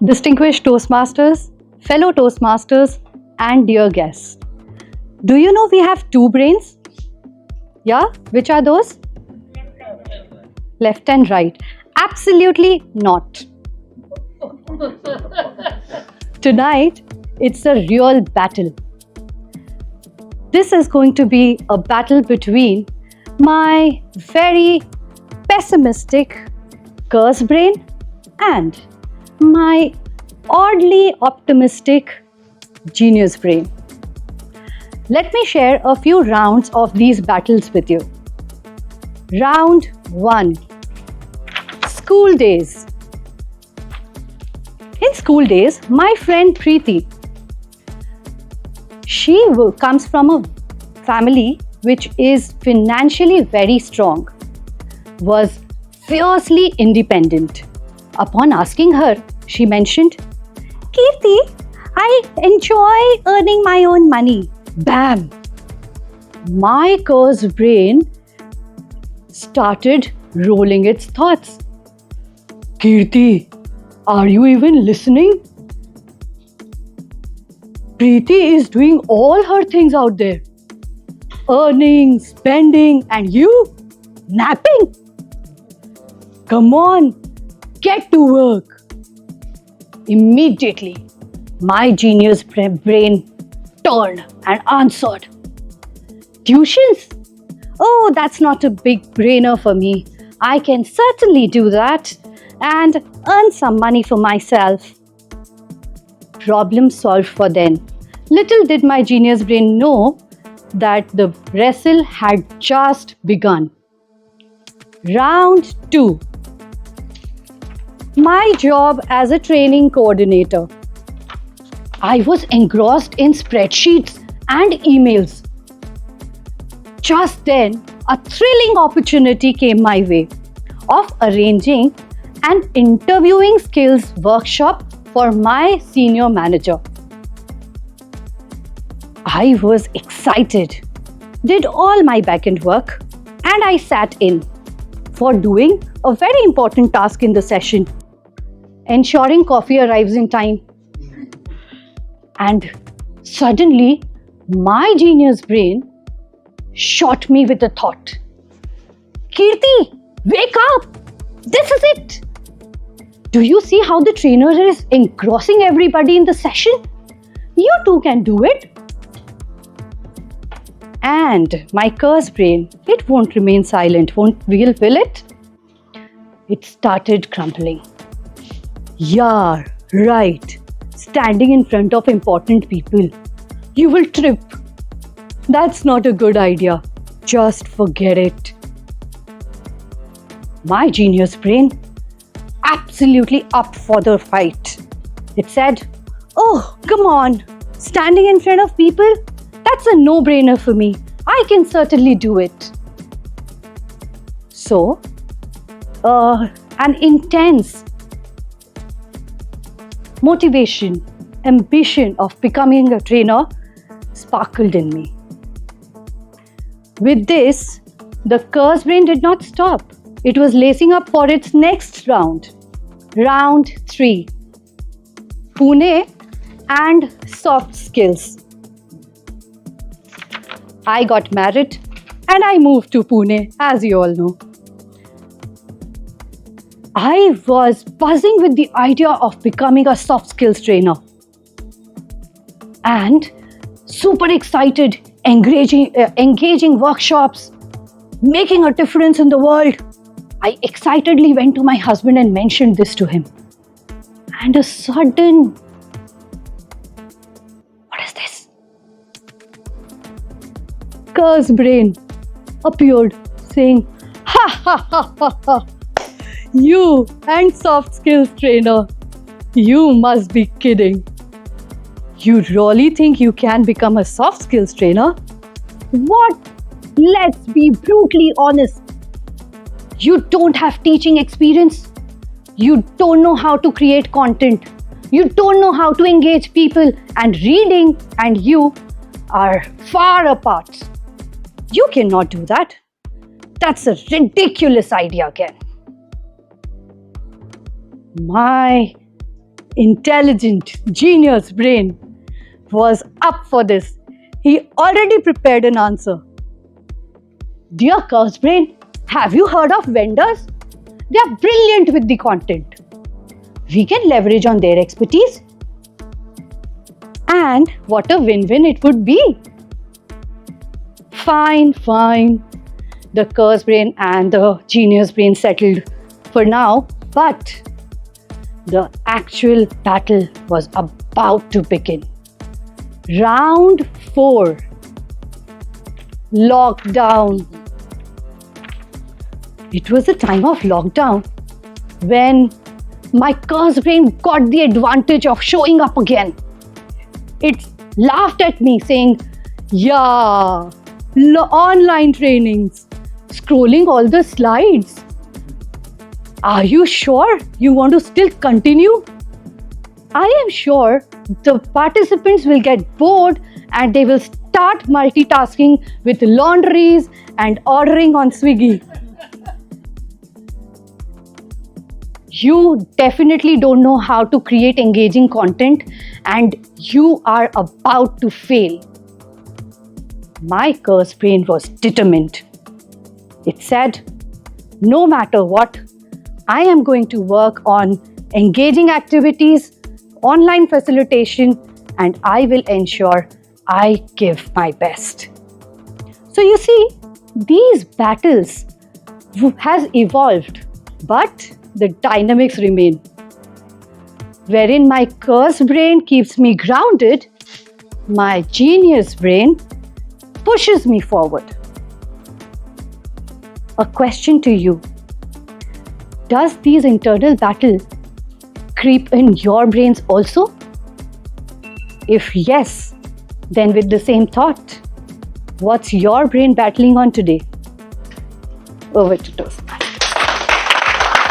Distinguished Toastmasters, fellow Toastmasters, and dear guests. Do you know we have two brains? Yeah, which are those? Left and right. Absolutely not. Tonight, it's a real battle. This is going to be a battle between my very pessimistic curse brain and my oddly optimistic genius brain. Let me share a few rounds of these battles with you. Round 1. School days. In school days, my friend Preeti, she comes from a family which is financially very strong, was fiercely independent. Upon asking her, she mentioned, Kirti, I enjoy earning my own money. Bam! My curse brain started rolling its thoughts. Kirti, are you even listening? Preeti is doing all her things out there. Earning, spending, and you napping. Come on, get to work. Immediately, my genius brain turned and answered. Tuitions? Oh, that's not a big brainer for me. I can certainly do that and earn some money for myself. Problem solved for then. Little did my genius brain know that the wrestle had just begun. Round 2. My job as a training coordinator. I was engrossed in spreadsheets and emails. Just then, a thrilling opportunity came my way of arranging an interviewing skills workshop for my senior manager. I was excited, did all my back-end work, and I sat in for doing a very important task in the session, ensuring coffee arrives in time. And suddenly, my genius brain shot me with a thought. Kirti, wake up! This is it! Do you see how the trainer is engrossing everybody in the session? You too can do it. And my curse brain, it won't remain silent, will it? It started crumbling. Yeah, right. Standing in front of important people. You will trip. That's not a good idea. Just forget it. My genius brain, absolutely up for the fight. It said, oh, come on. Standing in front of people? That's a no-brainer for me. I can certainly do it. So, an intense motivation, ambition of becoming a trainer sparkled in me. With this, the curse brain did not stop. It was lacing up for its next round. Round 3. Pune and soft skills. I got married and I moved to Pune, as you all know. I was buzzing with the idea of becoming a soft skills trainer and super excited, engaging workshops, making a difference in the world. I excitedly went to my husband and mentioned this to him. And a sudden, what is this? Curse brain appeared saying, ha ha ha ha ha. You and soft skills trainer, you must be kidding. You really think you can become a soft skills trainer? What? Let's be brutally honest. You don't have teaching experience. You don't know how to create content. You don't know how to engage people, and reading and you are far apart. You cannot do that. That's a ridiculous idea again. My intelligent, genius brain was up for this. He already prepared an answer. Dear Curse Brain, have you heard of vendors? They are brilliant with the content. We can leverage on their expertise. And what a win-win it would be. Fine. The Curse Brain and the Genius Brain settled for now, but the actual battle was about to begin. Round 4. Lockdown. It was the time of lockdown when my Curse Brain got the advantage of showing up again. It laughed at me saying, yeah, online trainings, scrolling all the slides. Are you sure you want to still continue? I am sure the participants will get bored and they will start multitasking with laundries and ordering on Swiggy. You definitely don't know how to create engaging content and you are about to fail. My Curse Brain was determined. It said, no matter what, I am going to work on engaging activities, online facilitation, and I will ensure I give my best. So you see, these battles has evolved, but the dynamics remain. Wherein my Curse Brain keeps me grounded, my Genius Brain pushes me forward. A question to you. Does these internal battle creep in your brains also? If yes, then with the same thought, what's your brain battling on today? Over to Toastmaster.